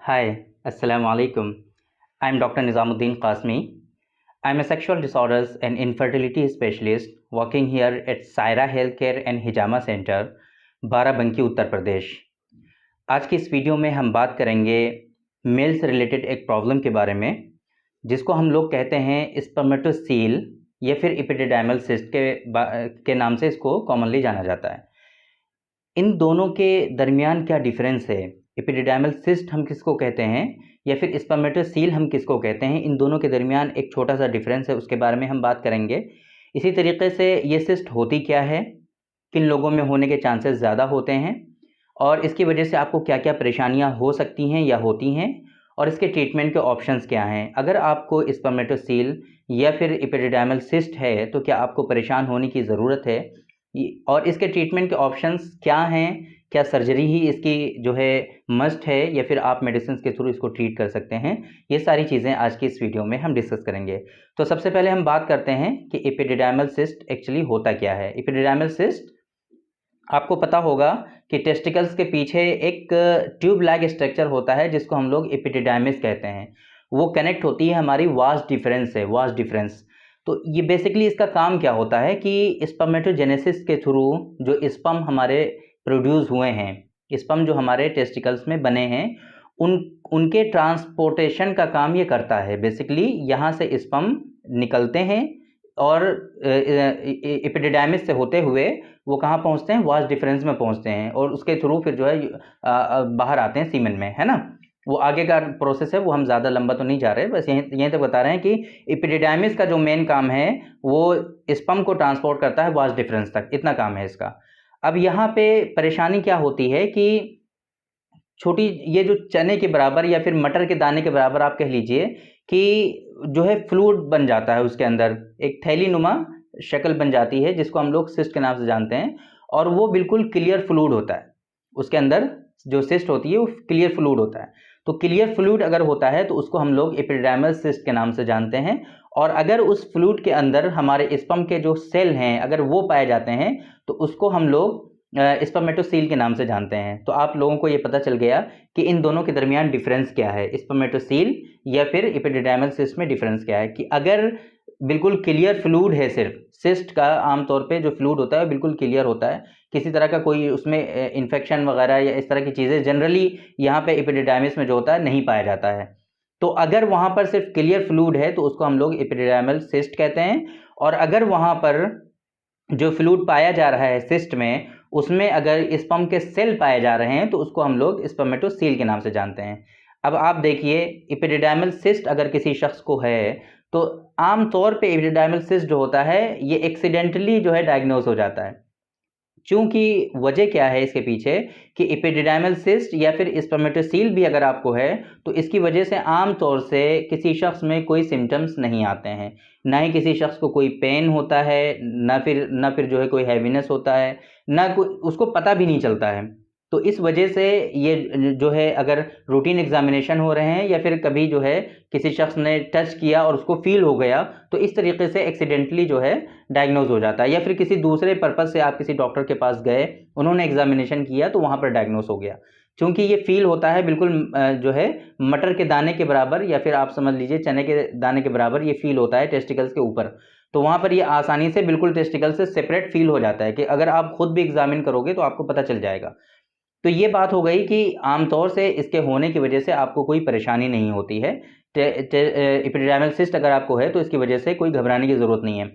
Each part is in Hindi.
Hi, Assalamu alaikum. I'm Dr. Nizamuddin Qasmi. I'm a sexual disorders and infertility specialist working here at Saira Healthcare and Hijama Center, Barabanki Uttar Pradesh. आज की इस वीडियो में हम बात करेंगे मेल से रिलेटेड एक प्रॉब्लम के बारे में, जिसको हम लोग कहते हैं स्पर्मेटोसील या फिर एपिडिडाइमल सिस्ट के नाम से इसको कॉमनली जाना जाता है। इन दोनों के दरमियान क्या डिफरेंस है? एपिडिडाइमल सिस्ट हम किसको कहते हैं या फिर स्पर्मेटोसील हम किसको कहते हैं? इन दोनों के दरमियान एक छोटा सा डिफरेंस है, उसके बारे में हम बात करेंगे। इसी तरीके से ये सिस्ट होती क्या है, किन लोगों में होने के चांसेस ज़्यादा होते हैं और इसकी वजह से आपको क्या क्या परेशानियां हो सकती हैं या होती हैं और इसके ट्रीटमेंट के ऑप्शंस क्या हैं। अगर आपको स्पर्मेटोसील या फिर एपिडिडाइमल सिस्ट है तो क्या आपको परेशान होने की ज़रूरत है और इसके ट्रीटमेंट के ऑप्शंस क्या हैं? क्या सर्जरी ही इसकी जो है मस्ट है या फिर आप मेडिसिन के थ्रू इसको ट्रीट कर सकते हैं? ये सारी चीज़ें आज की इस वीडियो में हम डिस्कस करेंगे। तो सबसे पहले हम बात करते हैं कि एपिडिडाइमल सिस्ट एक्चुअली होता क्या है। एपिडिडाइमल सिस्ट आपको पता होगा कि टेस्टिकल्स के पीछे एक ट्यूब लाइक स्ट्रक्चर होता है जिसको हम लोग एपिडिडाइमिस कहते हैं। वो कनेक्ट होती है हमारी वास डिफरेंस से, वास डिफरेंस। तो ये बेसिकली इसका काम क्या होता है कि स्पर्मेटोजेनेसिस के थ्रू जो स्पर्म हमारे प्रोड्यूस हुए हैं, स्पर्म जो हमारे टेस्टिकल्स में बने हैं, उनके ट्रांसपोर्टेशन का काम ये करता है। बेसिकली यहाँ से स्पर्म निकलते हैं और एपिडिडाइमिस से होते हुए वो कहाँ पहुँचते हैं? वास डिफरेंस में पहुँचते हैं और उसके थ्रू फिर जो है बाहर आते हैं सीमेन में, है ना। वो आगे का प्रोसेस है, वो हम ज़्यादा लंबा तो नहीं जा रहे, बस यहीं तक बता रहे हैं कि एपिडिडाइमिस का जो मेन काम है वो स्पर्म को ट्रांसपोर्ट करता है वास डिफरेंस तक, इतना काम है इसका। अब यहाँ पे परेशानी क्या होती है कि छोटी ये जो चने के बराबर या फिर मटर के दाने के बराबर आप कह लीजिए कि जो है फ्लूइड बन जाता है, उसके अंदर एक थैली नुमा शक्ल बन जाती है जिसको हम लोग सिस्ट के नाम से जानते हैं और वो बिल्कुल क्लियर फ्लूइड होता है। उसके अंदर जो सिस्ट होती है वो क्लियर फ्लूइड होता है। तो क्लियर फ्लूइड अगर होता है तो उसको हम लोग एपिडिडाइमल सिस्ट के नाम से जानते हैं। और अगर उस फ्लूइड के अंदर हमारे स्पर्म के जो सेल हैं अगर वो पाए जाते हैं तो उसको हम लोग स्पर्मेटोसील के नाम से जानते हैं। तो आप लोगों को ये पता चल गया कि इन दोनों के दरमियान डिफरेंस क्या है, स्पर्मेटोसील या फिर एपिडिडाइमल सिस्ट में डिफरेंस क्या है। कि अगर बिल्कुल क्लियर फ्लूइड है, सिर्फ सिस्ट का आमतौर पे जो फ्लूइड होता है बिल्कुल क्लियर होता है, किसी तरह का कोई उसमें इन्फेक्शन वगैरह या इस तरह की चीज़ें जनरली यहाँ पे एपिडिडाइमिस में जो होता है नहीं पाया जाता है। तो अगर वहाँ पर सिर्फ क्लियर फ्लूइड है तो उसको हम लोग एपिडिडाइमल सिस्ट कहते हैं। और अगर वहाँ पर जो फ्लूइड पाया जा रहा है सिस्ट में, उसमें अगर स्पर्म के सेल पाए जा रहे हैं तो उसको हम लोग स्पर्मेटोसील के नाम से जानते हैं। अब आप देखिए, एपिडिडाइमल सिस्ट अगर किसी शख्स को है तो आमतौर पे एपिडिडाइमल सिस्ट जो होता है ये एक्सीडेंटली जो है डायग्नोज हो जाता है। चूंकि वजह क्या है इसके पीछे कि एपिडिडाइमल सिस्ट या फिर स्पर्मेटोसील भी अगर आपको है तो इसकी वजह से आम तौर से किसी शख्स में कोई सिम्टम्स नहीं आते हैं, ना ही किसी शख्स को कोई पेन होता है, ना फिर जो है कोई हैवीनेस होता है, ना कोई उसको पता भी नहीं चलता है। तो इस वजह से ये जो है अगर रूटीन एग्जामिनेशन हो रहे हैं या फिर कभी जो है किसी शख्स ने टच किया और उसको फील हो गया तो इस तरीके से एक्सीडेंटली जो है डायग्नोज हो जाता है। या फिर किसी दूसरे पर्पज़ से आप किसी डॉक्टर के पास गए, उन्होंने एग्जामिनेशन किया तो वहाँ पर डायग्नोज हो गया। क्योंकि ये फील होता है बिल्कुल जो है मटर के दाने के बराबर या फिर आप समझ लीजिए चने के दाने के बराबर ये फील होता है टेस्टिकल्स के ऊपर। तो वहाँ पर ये आसानी से बिल्कुल टेस्टिकल से सेपरेट फील हो जाता है कि अगर आप खुद भी एग्जामिन करोगे तो आपको पता चल जाएगा। तो ये बात हो गई कि आमतौर से इसके होने की वजह से आपको कोई परेशानी नहीं होती है। एपिडिडाइमल सिस्ट अगर आपको है तो इसकी वजह से कोई घबराने की ज़रूरत नहीं है।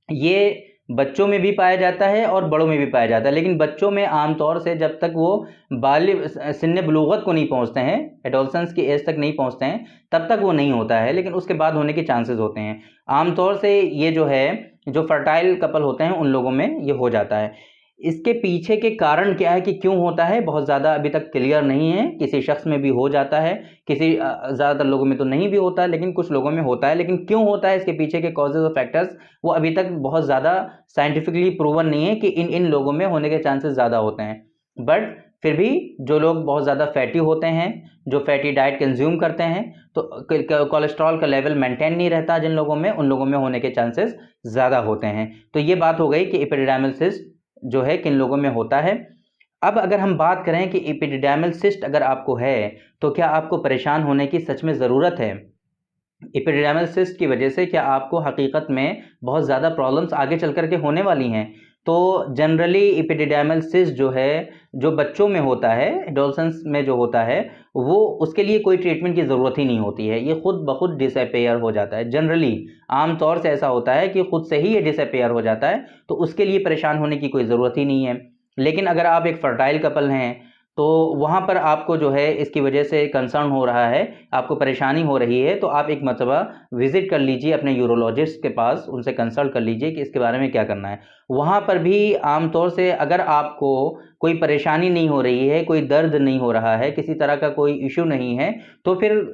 ये बच्चों में भी पाया जाता है और बड़ों में भी पाया जाता है, लेकिन बच्चों में आमतौर से जब तक वो बालिग सिन्ने बुलूगत को नहीं पहुंचते हैं, एडोलसेंस की एज तक नहीं पहुंचते हैं, तब तक वो नहीं होता है, लेकिन उसके बाद होने के चांसेस होते हैं। आमतौर से ये जो है जो फर्टाइल कपल होते हैं उन लोगों में ये हो जाता है। इसके पीछे के कारण क्या है कि क्यों होता है बहुत ज़्यादा अभी तक क्लियर नहीं है। किसी शख्स में भी हो जाता है, किसी ज़्यादातर लोगों में तो नहीं भी होता, लेकिन कुछ लोगों में होता है। लेकिन क्यों होता है, इसके पीछे के कॉजेज और फैक्टर्स वो अभी तक बहुत ज़्यादा साइंटिफिकली प्रूवन नहीं है कि इन लोगों में होने के चांसेस ज़्यादा होते हैं। बट फिर भी जो लोग बहुत ज़्यादा फैटी होते हैं, जो फैटी डाइट कंज्यूम करते हैं, तो कोलेस्ट्रॉल का लेवल मेंटेन नहीं रहता जिन लोगों में, उन लोगों में होने के चांसेस ज़्यादा होते हैं। तो ये बात हो गई कि एपिडिडाइमल सिस्ट जो है किन लोगों में होता है। अब अगर हम बात करें कि एपिडिडाइमल सिस्ट अगर आपको है तो क्या आपको परेशान होने की सच में ज़रूरत है? एपिडिडाइमल सिस्ट की वजह से क्या आपको हकीकत में बहुत ज़्यादा प्रॉब्लम्स आगे चल कर के होने वाली हैं? तो जनरली एपिडिडाइमल सिस्ट जो है, जो बच्चों में होता है, एडोलसेंस में जो होता है, वो उसके लिए कोई ट्रीटमेंट की ज़रूरत ही नहीं होती है। ये खुद ब खुद डिसअपियर हो जाता है। जनरली आम तौर से ऐसा होता है कि खुद से ही ये डिसअपियर हो जाता है, तो उसके लिए परेशान होने की कोई ज़रूरत ही नहीं है। लेकिन अगर आप एक फर्टाइल कपल हैं, तो वहाँ पर आपको जो है इसकी वजह से कंसर्न हो रहा है, आपको परेशानी हो रही है, तो आप एक मरतबा विज़िट कर लीजिए अपने यूरोलॉजिस्ट के पास, उनसे कंसल्ट कर लीजिए कि इसके बारे में क्या करना है। वहाँ पर भी आम तौर से अगर आपको कोई परेशानी नहीं हो रही है, कोई दर्द नहीं हो रहा है, किसी तरह का कोई इश्यू नहीं है, तो फिर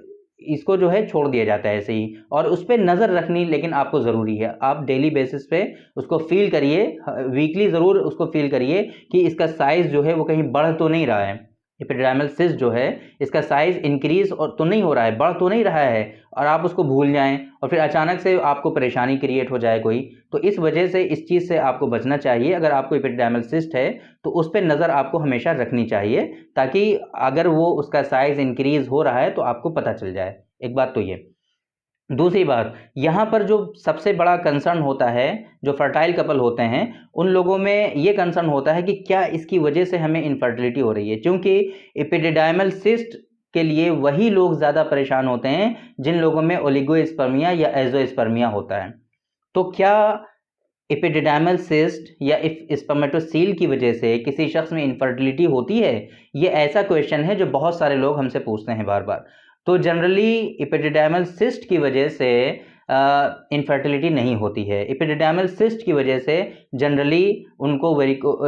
इसको जो है छोड़ दिया जाता है ऐसे ही, और उस पे नज़र रखनी लेकिन आपको ज़रूरी है। आप डेली बेसिस पे उसको फ़ील करिए, वीकली ज़रूर उसको फ़ील करिए कि इसका साइज़ जो है वो कहीं बढ़ तो नहीं रहा है। एपिडिडाइमल सिस्ट जो है, इसका साइज़ इंक्रीज़ और तो नहीं हो रहा है, बढ़ तो नहीं रहा है, और आप उसको भूल जाएँ और फिर अचानक से आपको परेशानी क्रिएट हो जाए कोई, तो इस वजह से इस चीज़ से आपको बचना चाहिए। अगर आपको एपिडिडाइमल सिस्ट है, तो उस पे नज़र आपको हमेशा रखनी चाहिए, ताकि अगर वो उसका साइज़ इंक्रीज़ हो रहा है तो आपको पता चल जाए। एक बात तो ये। दूसरी बात, यहाँ पर जो सबसे बड़ा कंसर्न होता है, जो फर्टाइल कपल होते हैं, उन लोगों में ये कंसर्न होता है कि क्या इसकी वजह से हमें इनफर्टिलिटी हो रही है? क्योंकि एपिडिडाइमल सिस्ट के लिए वही लोग ज़्यादा परेशान होते हैं, जिन लोगों में ओलिगोस्पर्मिया या एज़ोस्पर्मिया होता है। तो क्या एपिडिडाइमल सिस्ट या स्पर्मेटोसील की वजह से किसी शख्स में इनफर्टिलिटी होती है? ये ऐसा क्वेश्चन है जो बहुत सारे लोग हमसे पूछते हैं बार-बार। तो जनरली एपिडिडाइमल सिस्ट की वजह से इनफर्टिलिटी नहीं होती है। एपिडिडाइमल सिस्ट की वजह से जनरली उनको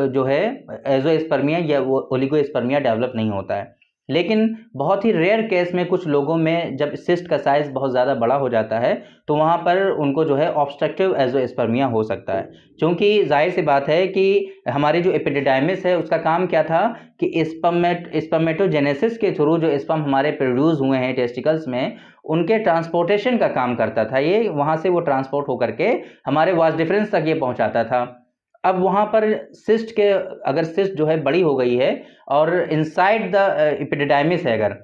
जो है एज़ोस्पर्मिया या वो ओलिगोस्पर्मिया डेवलप नहीं होता है। लेकिन बहुत ही रेयर केस में कुछ लोगों में जब सिस्ट का साइज़ बहुत ज़्यादा बड़ा हो जाता है, तो वहाँ पर उनको जो है ऑब्स्ट्रक्टिव एज़ोस्पर्मिया हो सकता है। क्योंकि ज़ाहिर-सी बात है कि हमारी जो एपिडिडाइमिस है, उसका काम क्या था कि स्पर्मेटोजेनेसिस के थ्रू जो स्पर्म हमारे प्रोड्यूस हुए हैं टेस्टिकल्स में, उनके ट्रांसपोर्टेशन का काम करता था ये, वहाँ से वो ट्रांसपोर्ट होकर के हमारे वास डिफरेंस तक ये पहुँचाता था। अब वहाँ पर सिस्ट के अगर सिस्ट जो है बड़ी हो गई है और इनसाइड द एपिडिडाइमिस है अगर,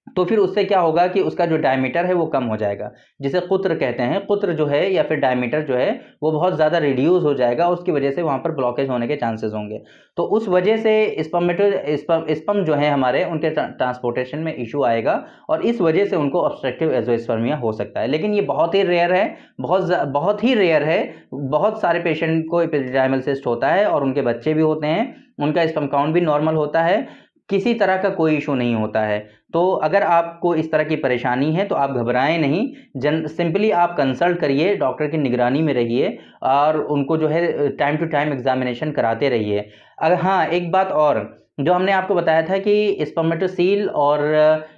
तो फिर उससे क्या होगा कि उसका जो डायमीटर है वो कम हो जाएगा, जिसे कुत्र कहते हैं। कुत्र जो है या फिर डायमीटर जो है वो बहुत ज़्यादा रिड्यूस हो जाएगा और उसकी वजह से वहाँ पर ब्लॉकेज होने के चांसेस होंगे। तो उस वजह से स्पर्म जो है हमारे, उनके ट्रांसपोर्टेशन में इशू आएगा और इस वजह से उनको ऑब्स्ट्रक्टिव एज़ोस्पर्मिया हो सकता है। लेकिन ये बहुत ही रेयर है, बहुत ही रेयर है। बहुत सारे पेशेंट को एपिडिडाइमल सिस्ट होता है और उनके बच्चे भी होते हैं, उनका स्पर्म काउंट भी नॉर्मल होता है, किसी तरह का कोई इशू नहीं होता है। तो अगर आपको इस तरह की परेशानी है तो आप घबराएं नहीं, सिंपली आप कंसल्ट करिए, डॉक्टर की निगरानी में रहिए और उनको जो है टाइम टू टाइम एग्जामिनेशन कराते रहिए। अगर हाँ, एक बात और, जो हमने आपको बताया था कि स्पर्मेटोसील और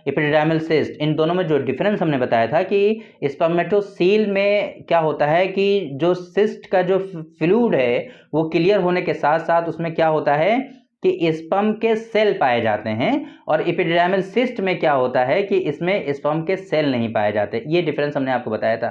एपिडिडाइमल सिस्ट, इन दोनों में जो डिफरेंस हमने बताया था कि स्पर्मेटोसील में क्या होता है कि जो सिस्ट का जो फ्लूइड है वो क्लियर होने के साथ साथ उसमें क्या होता है कि स्पर्म के सेल पाए जाते हैं, और एपिडिडाइमल सिस्ट में क्या होता है कि इसमें स्पर्म के सेल नहीं पाए जाते। ये डिफरेंस हमने आपको बताया था।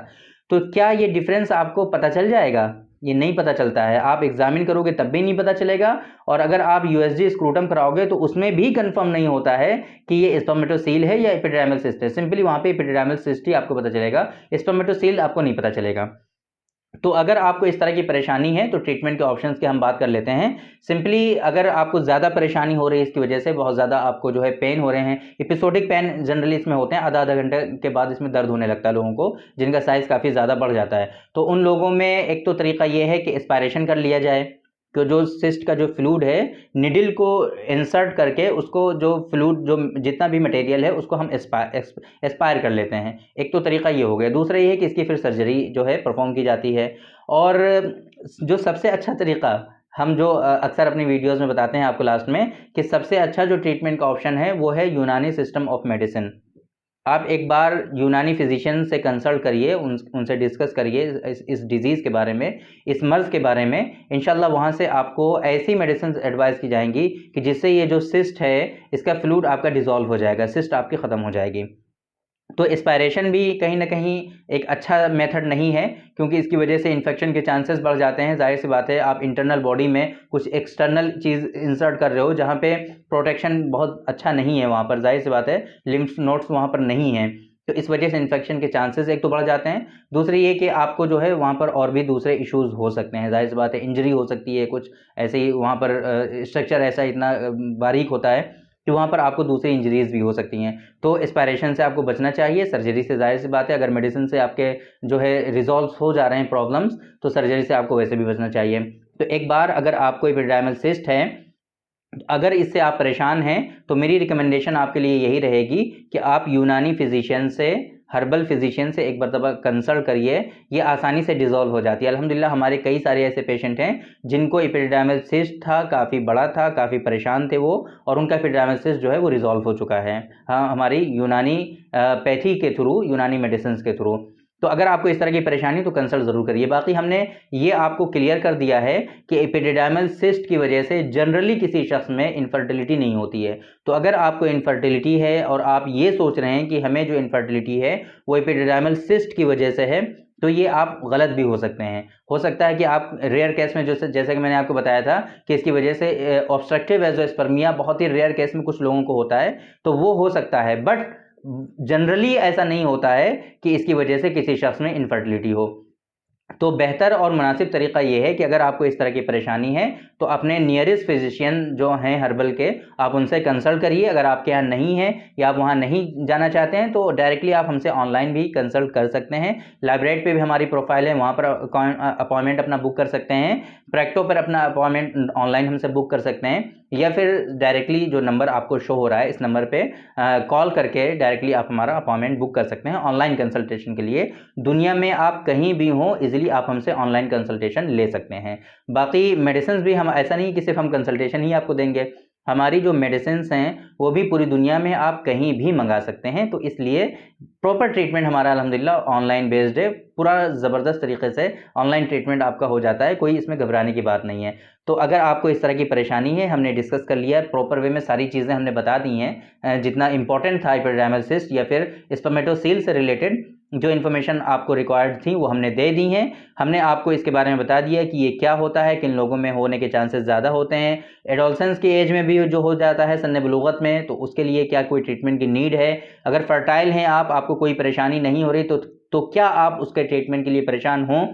तो क्या ये डिफरेंस आपको पता चल जाएगा? ये नहीं पता चलता है, आप एग्जामिन करोगे तब भी नहीं पता चलेगा, और अगर आप यूएसजी स्क्रूटम कराओगे तो उसमें भी कंफर्म नहीं होता है कि ये स्पर्मेटोसील है या एपिडिडाइमल सिस्ट है। सिंपली वहाँ पे एपिडिडाइमल सिस्ट ही आपको पता चलेगा, स्पर्मेटोसील आपको नहीं पता चलेगा। तो अगर आपको इस तरह की परेशानी है तो ट्रीटमेंट के ऑप्शंस की हम बात कर लेते हैं। सिंपली अगर आपको ज़्यादा परेशानी हो रही है, इसकी वजह से बहुत ज़्यादा आपको जो है पेन हो रहे हैं, एपिसोडिक पेन जनरली इसमें होते हैं, आधा घंटे के बाद इसमें दर्द होने लगता है लोगों को, जिनका साइज़ काफ़ी ज़्यादा बढ़ जाता है। तो उन लोगों में एक तो तरीका ये है कि एस्पायरेशन कर लिया जाए, कि जो सिस्ट का जो फ्लूइड है, निडल को इंसर्ट करके उसको जो फ्लूइड जो जितना भी मटेरियल है उसको हम एस्पायर कर लेते हैं। एक तो तरीका ये हो गया। दूसरा ये है कि इसकी फिर सर्जरी जो है परफॉर्म की जाती है। और जो सबसे अच्छा तरीका हम जो अक्सर अपनी वीडियोस में बताते हैं आपको लास्ट में, कि सबसे अच्छा जो ट्रीटमेंट का ऑप्शन है वो है यूनानी सिस्टम ऑफ मेडिसिन। आप एक बार यूनानी फिजिशियन से कंसल्ट करिए, उनसे डिस्कस करिए इस डिज़ीज़ के बारे में, इस मर्ज़ के बारे में। इंशाल्लाह वहाँ से आपको ऐसी मेडिसिन एडवाइस की जाएंगी कि जिससे ये जो सिस्ट है, इसका फ्लूइड आपका डिज़ोल्व हो जाएगा, सिस्ट आपकी ख़त्म हो जाएगी। तो एस्पायरेशन भी कहीं ना कहीं एक अच्छा मेथड नहीं है, क्योंकि इसकी वजह से इन्फेक्शन के चांसेस बढ़ जाते हैं। जाहिर सी बात है, आप इंटरनल बॉडी में कुछ एक्सटर्नल चीज़ इंसर्ट कर रहे हो जहाँ पे प्रोटेक्शन बहुत अच्छा नहीं है, वहाँ पर जाहिर सी बात है लिम्फ नोड्स वहाँ पर नहीं है, तो इस वजह से इन्फेक्शन के चांसेस एक तो बढ़ जाते हैं। दूसरी ये कि आपको जो है वहाँ पर और भी दूसरे इश्यूज हो सकते हैं, जाहिर सी बात है इंजरी हो सकती है, कुछ ऐसे ही वहाँ पर स्ट्रक्चर ऐसा इतना बारीक होता है कि वहाँ पर आपको दूसरी इंजरीज भी हो सकती हैं। तो एस्पायरेशन से आपको बचना चाहिए, सर्जरी से जाहिर सी बात है, अगर मेडिसिन से आपके जो है रिजॉल्व हो जा रहे हैं प्रॉब्लम्स, तो सर्जरी से आपको वैसे भी बचना चाहिए। तो एक बार अगर आपको एपिडिडाइमल सिस्ट है, अगर इससे आप परेशान हैं, तो मेरी रिकमेंडेशन आपके लिए यही रहेगी कि आप यूनानी फिजिशियन से, हर्बल फिजिशियन से एक मरतबा कंसल्ट करिए। ये आसानी से डिज़ोल्व हो जाती है। अल्हम्दुलिल्लाह हमारे कई सारे ऐसे पेशेंट हैं जिनको एपिडिडाइमल सिस्ट था, काफ़ी बड़ा था, काफ़ी परेशान थे वो, और उनका एपिडिडाइमल सिस्ट जो है वो रिजॉल्व हो चुका है, हाँ, हमारी यूनानी पैथी के थ्रू, यूनानी मेडिसिन के थ्रू। तो अगर आपको इस तरह की परेशानी, तो कंसल्ट ज़रूर करिए। बाकी हमने ये आपको क्लियर कर दिया है कि एपिडिडाइमल सिस्ट की वजह से जनरली किसी शख्स में इनफर्टिलिटी नहीं होती है। तो अगर आपको इनफर्टिलिटी है और आप ये सोच रहे हैं कि हमें जो इनफर्टिलिटी है वो एपिडिडाइमल सिस्ट की वजह से है, तो ये आप गलत भी हो सकते हैं। हो सकता है कि आप रेयर केस में, जैसे कि मैंने आपको बताया था कि इसकी वजह से ऑब्स्ट्रक्टिव एजोस्पर्मिया बहुत ही रेयर केस में कुछ लोगों को होता है, तो वो हो सकता है, बट जनरली ऐसा नहीं होता है कि इसकी वजह से किसी शख्स में इनफर्टिलिटी हो। तो बेहतर और मुनासिब तरीका ये है कि अगर आपको इस तरह की परेशानी है, तो अपने नियरेस्ट फिजिशियन जो हैं हर्बल के, आप उनसे कंसल्ट करिए। अगर आपके यहाँ नहीं है या आप वहाँ नहीं जाना चाहते हैं, तो डायरेक्टली आप हमसे ऑनलाइन भी कंसल्ट कर सकते हैं। लाइब्रेट पे भी हमारी प्रोफाइल है, वहाँ पर अपॉइंटमेंट अपना बुक कर सकते हैं। प्रैक्टो पर अपना अपॉइंटमेंट ऑनलाइन हमसे बुक कर सकते हैं, या फिर डायरेक्टली जो नंबर आपको शो हो रहा है इस नंबर पे कॉल करके डायरेक्टली आप हमारा अपॉइंटमेंट बुक कर सकते हैं ऑनलाइन कंसल्टेशन के लिए। दुनिया में आप कहीं भी हों, इजीली आप हमसे ऑनलाइन कंसल्टेशन ले सकते हैं। बाकी मेडिसिन भी हम, ऐसा नहीं कि सिर्फ हम कंसल्टेशन ही आपको देंगे, हमारी जो मेडिसिन हैं वो भी पूरी दुनिया में आप कहीं भी मंगा सकते हैं। तो इसलिए प्रॉपर ट्रीटमेंट हमारा अल्हम्दुलिल्लाह ऑनलाइन बेस्ड है, पूरा ज़बरदस्त तरीके से ऑनलाइन ट्रीटमेंट आपका हो जाता है, कोई इसमें घबराने की बात नहीं है। तो अगर आपको इस तरह की परेशानी है, हमने डिस्कस कर लिया है प्रॉपर वे में, सारी चीज़ें हमने बता दी हैं, जितना इंपॉर्टेंट था एपिडिडाइमल सिस्ट या फिर स्पर्मेटोसील से रिलेटेड जो इन्फॉर्मेशन आपको रिक्वायर्ड थी वो हमने दे दी हैं। हमने आपको इसके बारे में बता दिया कि ये क्या होता है, किन लोगों में होने के चांसेस ज़्यादा होते हैं, एडोलसेंस की एज में भी जो हो जाता है सन्ने बलूगत में, तो उसके लिए क्या कोई ट्रीटमेंट की नीड है। अगर फर्टाइल हैं आप, आपको कोई परेशानी नहीं हो रही, तो क्या आप उसके ट्रीटमेंट के लिए परेशान हों,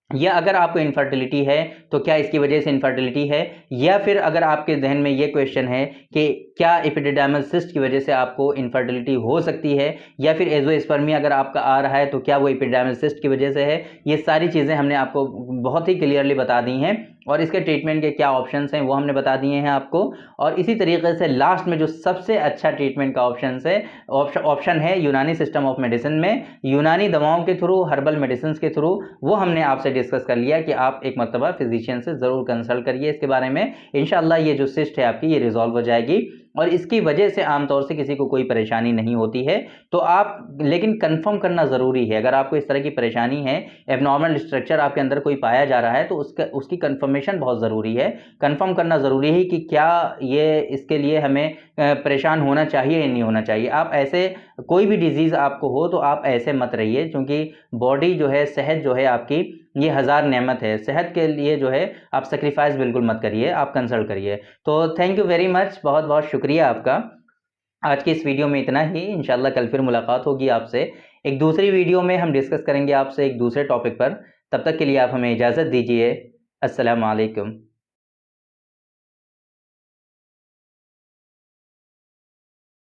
या अगर आपको इनफर्टिलिटी है तो क्या इसकी वजह से इनफर्टिलिटी है, या फिर अगर आपके जहन में ये क्वेश्चन है कि क्या एपिडिडाइमल सिस्ट की वजह से आपको इनफर्टिलिटी हो सकती है, या फिर एजोस्पर्मिया अगर आपका आ रहा है तो क्या वो एपिडिडाइमल सिस्ट की वजह से है, ये सारी चीज़ें हमने आपको बहुत ही क्लियरली बता दी हैं, और इसके ट्रीटमेंट के क्या ऑप्शंस हैं वो हमने बता दिए हैं आपको। और इसी तरीके से लास्ट में जो सबसे अच्छा ट्रीटमेंट का ऑप्शन है यूनानी सिस्टम ऑफ मेडिसिन में, यूनानी दवाओं के थ्रू, हर्बल मेडिसिन के थ्रू, वो हमने आपसे डिस्कस कर लिया कि आप एक मरतबा फिजिशियन से ज़रूर कंसल्ट करिए इसके बारे में। इंशाअल्लाह ये जो सिस्ट है आपकी, ये रिजॉल्व हो जाएगी, और इसकी वजह से आमतौर से किसी को कोई परेशानी नहीं होती है। तो आप, लेकिन कंफर्म करना ज़रूरी है, अगर आपको इस तरह की परेशानी है, एबनॉर्मल स्ट्रक्चर आपके अंदर कोई पाया जा रहा है, तो उसकी कंफर्मेशन बहुत ज़रूरी है। कंफर्म करना ज़रूरी है कि क्या ये, इसके लिए हमें परेशान होना चाहिए या नहीं होना चाहिए। आप ऐसे, कोई भी डिजीज़ आपको हो तो आप ऐसे मत रहिए, क्योंकि बॉडी जो है, सेहत जो है आपकी, ये हज़ार नेमत है। सेहत के लिए जो है आप सेक्रीफाइस बिल्कुल मत करिए, आप कंसल्ट करिए। तो थैंक यू वेरी मच, बहुत बहुत शुक्रिया आपका। आज की इस वीडियो में इतना ही, इंशाल्लाह कल फिर मुलाकात होगी आपसे। एक दूसरी वीडियो में हम डिस्कस करेंगे आपसे एक दूसरे टॉपिक पर। तब तक के लिए आप हमें इजाज़त दीजिए। अस्सलाम वालेकुम।